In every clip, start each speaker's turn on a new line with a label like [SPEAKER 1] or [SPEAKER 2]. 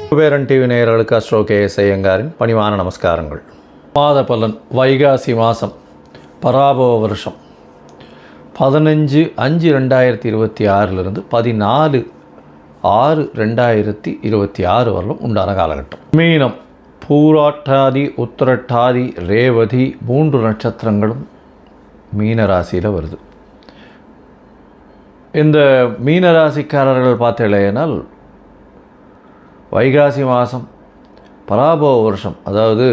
[SPEAKER 1] Kuberan TV நேயர்களுக்கு astro KS ஐயங்காரின் பணிவான நமஸ்காரங்கள். மாத பலன் வைகாசி மாதம் பராபவ வருஷம் 15/5/2026 14/6/2026 வரலும் உண்டான காலகட்டம். மீனம் பூராட்டாதி உத்திரட்டாதி ரேவதி 3 நட்சத்திரங்களும் மீன ராசியில் வருது. இந்த மீனராசிக்காரர்கள் பார்த்தீங்கன்னா வைகாசி மாதம் பராபவ வருஷம், அதாவது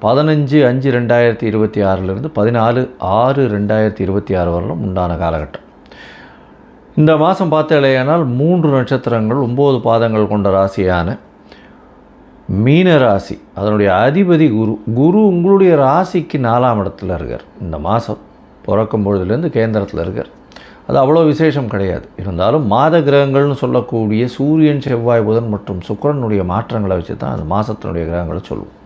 [SPEAKER 1] 15/5/2026 14/6/2026 வரலும் உண்டான காலகட்டம். இந்த மாதம் பார்த்தீங்கன்னா 3 நட்சத்திரங்கள் 9 பாதங்கள் கொண்ட ராசியான மீன ராசி, அதனுடைய அதிபதி குரு உங்களுடைய ராசிக்கு 4ஆம் இடத்துல இருக்கார். இந்த மாதம் பிறக்கும் பொழுதுலேருந்து கேந்திரத்தில் இருக்கார். அது அவ்வளோ விசேஷம் கிடையாது. இருந்தாலும் மாத கிரகங்கள்னு சொல்லக்கூடிய சூரியன், செவ்வாய், புதன் மற்றும் சுக்கிரனுடைய மாற்றங்களை வச்சு தான் அந்த மாதத்தினுடைய கிரகங்களை சொல்லுவோம்,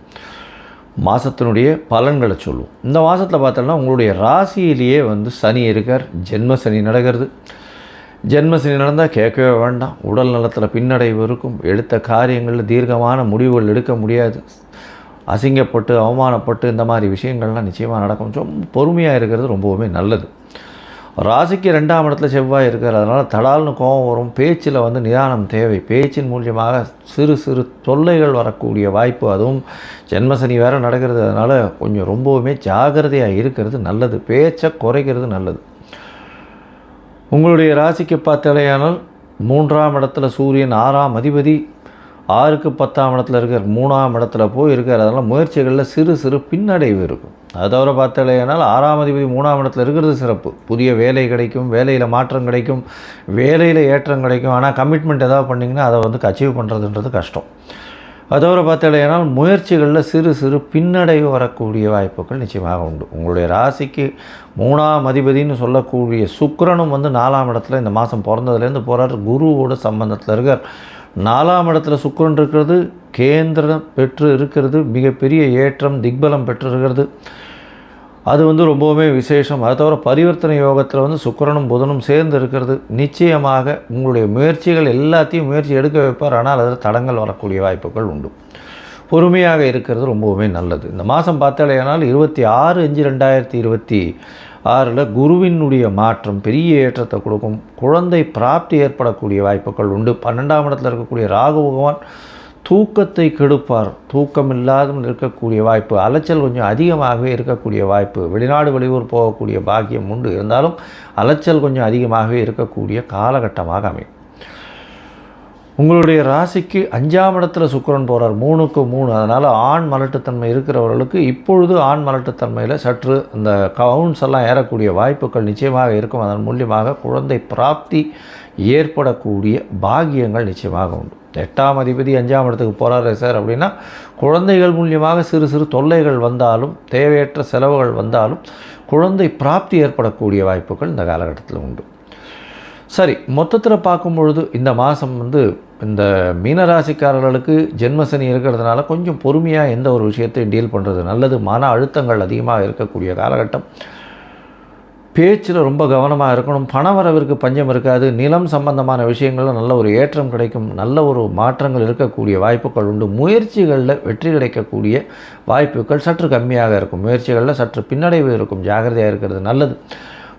[SPEAKER 1] மாதத்தினுடைய பலன்களை சொல்லுவோம். இந்த மாதத்தில் பார்த்தோம்னா உங்களுடைய ராசியிலேயே சனி இருக்கார். ஜென்ம சனி நடக்கிறது. ஜென்ம சனி நடந்தால் கேட்கவே வேண்டாம். உடல் நலத்தில் பின்னடைவு இருக்கும். எடுத்த காரியங்களில் தீர்க்கமான முடிவுகள் எடுக்க முடியாது. அசிங்கப்பட்டு அவமானப்பட்டு இந்த மாதிரி விஷயங்கள்லாம் நிச்சயமாக நடக்கும். ரொம்ப பொறுமையாக இருக்கிறது ரொம்பவுமே நல்லது. ராசிக்கு 2ஆம் இடத்துல செவ்வாய் இருக்கார். அதனால் தடால்னு கோபம் வரும். பேச்சில் நிதானம் தேவை. பேச்சின் மூலியமாக சிறு சிறு தொல்லைகள் வரக்கூடிய வாய்ப்பு. அதுவும் ஜென்மசனி வேறு நடக்கிறது. அதனால் கொஞ்சம் ரொம்பவுமே ஜாகிரதையாக இருக்கிறது நல்லது. பேச்சை குறைக்கிறது நல்லது. உங்களுடைய ராசிக்கு பார்த்தாலேயானால் 3ஆம் இடத்துல சூரியன் 6ஆம் அதிபதி 6க்கு 10ஆம் இடத்துல இருக்கார். 3ஆம் இடத்துல போய் இருக்கார். அதனால் முயற்சிகளில் சிறு சிறு பின்னடைவு இருக்கும். அது தவிர பார்த்தாலேயானால் 6ஆம் அதிபதி 3ஆம் இடத்துல இருக்கிறது சிறப்பு. புதிய வேலை கிடைக்கும், வேலையில் மாற்றம் கிடைக்கும், வேலையில் ஏற்றம் கிடைக்கும். ஆனால் கமிட்மெண்ட் ஏதாவது பண்ணிங்கன்னா அதை அச்சீவ் பண்ணுறதுன்றது கஷ்டம். அது தவிர பார்த்தாலேயானால் முயற்சிகளில் சிறு சிறு பின்னடைவு வரக்கூடிய வாய்ப்புகள் நிச்சயமாக உண்டு. உங்களுடைய ராசிக்கு 3ஆம் அதிபதினு சொல்லக்கூடிய சுக்கிரனும் 4ஆம் இடத்துல இந்த மாதம் பிறந்ததுலேருந்து போகிறார். குருவோட சம்பந்தத்தில் இருக்கார். 4ஆம் இடத்துல சுக்கிரன் இருக்கிறது, கேந்திரம் பெற்று இருக்கிறது, மிகப்பெரிய ஏற்றம் திக்பலம் பெற்று இருக்கிறது. அது ரொம்பவுமே விசேஷம். அது தவிர பரிவர்த்தனை யோகத்தில் சுக்கிரனும் புதனும் சேர்ந்து இருக்கிறது. நிச்சயமாக உங்களுடைய முயற்சிகள் எல்லாத்தையும் முயற்சி எடுக்க வைப்பார். ஆனால் அதில் தடங்கள் வரக்கூடிய வாய்ப்புகள் உண்டு. பொறுமையாக இருக்கிறது ரொம்பவுமே நல்லது. இந்த மாதம் பார்த்தாலேயானால் 26/5/2026 குருவினுடைய மாற்றம் பெரிய ஏற்றத்தை கொடுக்கும். குழந்தை பிராப்தி ஏற்படக்கூடிய வாய்ப்புகள் உண்டு. 12ஆம் இடத்தில் இருக்கக்கூடிய ராகு பகவான் தூக்கத்தை கெடுப்பார். தூக்கம் இல்லாத இருக்கக்கூடிய வாய்ப்பு, அலைச்சல் கொஞ்சம் அதிகமாகவே இருக்கக்கூடிய வாய்ப்பு. வெளிநாடு வெளியூர் போகக்கூடிய பாக்கியம் உண்டு. இருந்தாலும் அலைச்சல் கொஞ்சம் அதிகமாகவே இருக்கக்கூடிய காலகட்டமாக அமையும். உங்களுடைய ராசிக்கு 5ஆம் இடத்துல சுக்கிரன் போகிறார். 3க்கு 3. அதனால் ஆண் மலட்டுத்தன்மை இருக்கிறவர்களுக்கு இப்பொழுது ஆண் மலட்டுத்தன்மையில் சற்று இந்த கவுன்ஸ் எல்லாம் ஏறக்கூடிய வாய்ப்புகள் நிச்சயமாக இருக்கும். அதன் மூலியமாக குழந்தை பிராப்தி ஏற்படக்கூடிய பாக்கியங்கள் நிச்சயமாக உண்டு. 8ஆம் அதிபதி 5ஆம் இடத்துக்கு போகிறாரு சார் அப்படின்னா குழந்தைகள் மூலியமாக சிறு சிறு தொல்லைகள் வந்தாலும், தேவையற்ற செலவுகள் வந்தாலும் குழந்தை பிராப்தி ஏற்படக்கூடிய வாய்ப்புகள் இந்த காலகட்டத்தில் உண்டு. சரி, மொத்தத்தில் பார்க்கும்பொழுது இந்த மாதம் இந்த மீனராசிக்காரர்களுக்கு ஜென்மசனி இருக்கிறதுனால கொஞ்சம் பொறுமையாக எந்த ஒரு விஷயத்தையும் டீல் பண்ணுறது நல்லது. மன அழுத்தங்கள் அதிகமாக இருக்கக்கூடிய காலகட்டம். பேச்சில் ரொம்ப கவனமாக இருக்கணும். பணவரவிற்கு பஞ்சம் இருக்காது. நிலம் சம்பந்தமான விஷயங்களில் நல்ல ஒரு ஏற்றம் கிடைக்கும். நல்ல ஒரு மாற்றங்கள் இருக்கக்கூடிய வாய்ப்புகள் உண்டு. முயற்சிகளில் வெற்றி கிடைக்கக்கூடிய வாய்ப்புகள் சற்று கம்மியாக இருக்கும். முயற்சிகளில் சற்று பின்னடைவு இருக்கும். ஜாகிரதையாக இருக்கிறது நல்லது.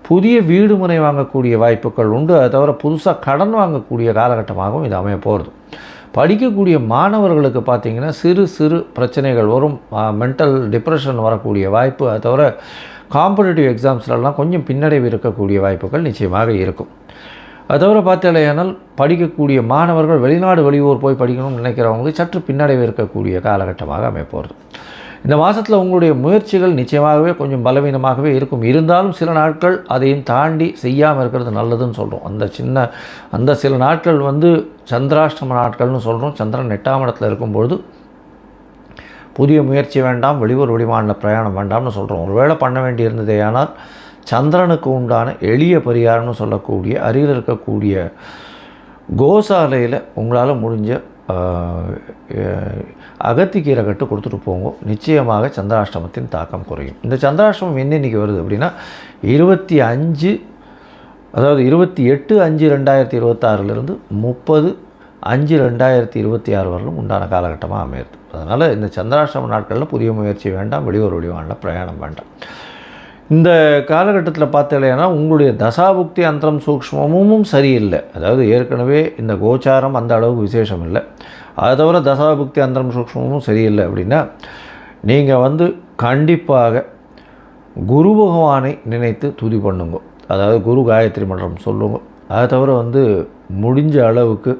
[SPEAKER 1] புதிய வீடு முனை வாங்கக்கூடிய வாய்ப்புகள் உண்டு. அது தவிர புதுசாக கடன் வாங்கக்கூடிய காலகட்டமாகவும் இது அமைய போகிறது. படிக்கக்கூடிய மாணவர்களுக்கு பார்த்திங்கன்னா சிறு சிறு பிரச்சனைகள் வரும். மென்டல் டிப்ரெஷன் வரக்கூடிய வாய்ப்பு. அது தவிர காம்படிட்டிவ் எக்ஸாம்ஸ்லாம் கொஞ்சம் பின்னடைவு இருக்கக்கூடிய வாய்ப்புகள் நிச்சயமாக இருக்கும். அது தவிர பார்த்தாலேயானால் படிக்கக்கூடிய மாணவர்கள் வெளிநாடு வெளியூர் போய் படிக்கணும்னு நினைக்கிறவங்களுக்கு சற்று பின்னடைவு இருக்கக்கூடிய காலகட்டமாக அமைப்போகிறது. இந்த மாதத்தில் உங்களுடைய முயற்சிகள் நிச்சயமாகவே கொஞ்சம் பலவீனமாகவே இருக்கும். இருந்தாலும் சில நாட்கள் அதையும் தாண்டி செய்யாமல் இருக்கிறது நல்லதுன்னு சொல்கிறோம். அந்த சில நாட்கள் சந்திராஷ்டம நாட்கள்னு சொல்கிறோம். சந்திரன் 8ஆம் இடத்துல இருக்கும்பொழுது புதிய முயற்சி வேண்டாம், வெளியூர் வெளிமாநில பிரயாணம் வேண்டாம்னு சொல்கிறோம். ஒருவேளை பண்ண வேண்டி இருந்ததே ஆனால் சந்திரனுக்கு உண்டான எளிய பரிகாரம்னு சொல்லக்கூடிய அருகில் இருக்கக்கூடிய கோசாலையில் உங்களால் முடிஞ்ச அகத்திக்கீரை கட்டு கொடுத்துட்டு போங்க. நிச்சயமாக சந்திராஷ்டமத்தின் தாக்கம் குறையும். இந்த சந்திராஷ்டமம் என்ன இன்றைக்கி வருது அப்படின்னா 25 அதாவது 28/5/2026 30/5/2026 வரலும் உண்டான காலகட்டமாக அமையுது. அதனால் இந்த சந்திராஷ்டம நாட்களில் புதிய முயற்சி வேண்டாம், வெளியூர் வெளிவான பிரயாணம் வேண்டாம். இந்த காலகட்டத்தில் பார்த்தீங்கன்னா உங்களுடைய தசாபுக்தி அந்தரம் சூக்ஷ்மமும் சரியில்லை. அதாவது ஏற்கனவே இந்த கோச்சாரம் அந்த அளவுக்கு விசேஷம் இல்லை, அதை தவிர தசாபுக்தி அந்தரம் சூக்ஷ்மமும் சரியில்லை அப்படின்னா நீங்கள் கண்டிப்பாக குரு பகவானை நினைத்து துதி பண்ணுங்க. அதாவது குரு காயத்ரி மன்றம் சொல்லுங்க. அதை தவிர முடிஞ்ச அளவுக்கு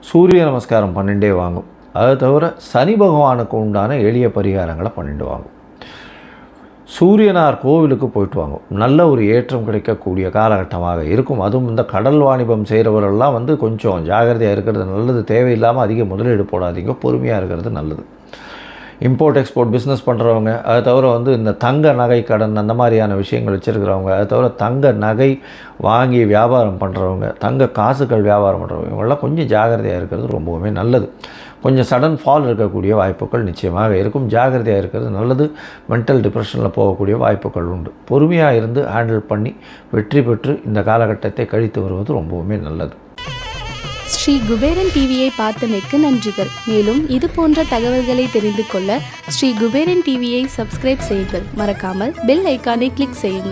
[SPEAKER 1] சூரிய நமஸ்காரம் பண்ணிகிட்டே வாங்கும். அதை தவிர சனி பகவானுக்கு உண்டான எளிய பரிகாரங்களை பண்ணிட்டு வாங்கும். சூரியனார் கோவிலுக்கு போயிட்டு வாங்கும். நல்ல ஒரு ஏற்றம் கிடைக்கக்கூடிய காலகட்டமாக இருக்கும். அதுவும் இந்த கடல் வாணிபம் செய்கிறவரெல்லாம் கொஞ்சம் ஜாகிரதையாக இருக்கிறது நல்லது. தேவையில்லாமல் அதிக முதலீடு போடாதீங்க, பொறுமையாக இருக்கிறது நல்லது. இம்போர்ட் எக்ஸ்போர்ட் பிஸ்னஸ் பண்ணுறவங்க, அதை தவிர இந்த தங்க நகை கடன் அந்த மாதிரியான விஷயங்கள் வச்சுருக்கிறவங்க, அதை தவிர தங்க நகை வாங்கி வியாபாரம் பண்ணுறவங்க, தங்க காசுகள் வியாபாரம் பண்ணுறவங்க, இவங்கெல்லாம் கொஞ்சம் ஜாகிரதையாக இருக்கிறது ரொம்பவுமே நல்லது. கொஞ்சம் சடன் ஃபால் இருக்கக்கூடிய வாய்ப்புகள் நிச்சயமாக இருக்கும். ஜாகிரதையாக இருக்கிறது நல்லது. மென்டல் டிப்ரெஷனில் போகக்கூடிய வாய்ப்புகள் உண்டு. பொறுமையாக இருந்து ஹேண்டில் பண்ணி வெற்றி பெற்று இந்த காலகட்டத்தை கழித்து வருவது ரொம்பவுமே நல்லது.
[SPEAKER 2] ஸ்ரீ குபேரன் டிவியை பார்த்தமைக்கு நன்றிகள். மேலும் இது போன்ற தகவல்களை தெரிந்து கொள்ள ஸ்ரீ குபேரன் டிவியை சப்ஸ்கிரைப் செய்யுங்கள். மறக்காமல் பெல் ஐக்கானை கிளிக் செய்யுங்கள்.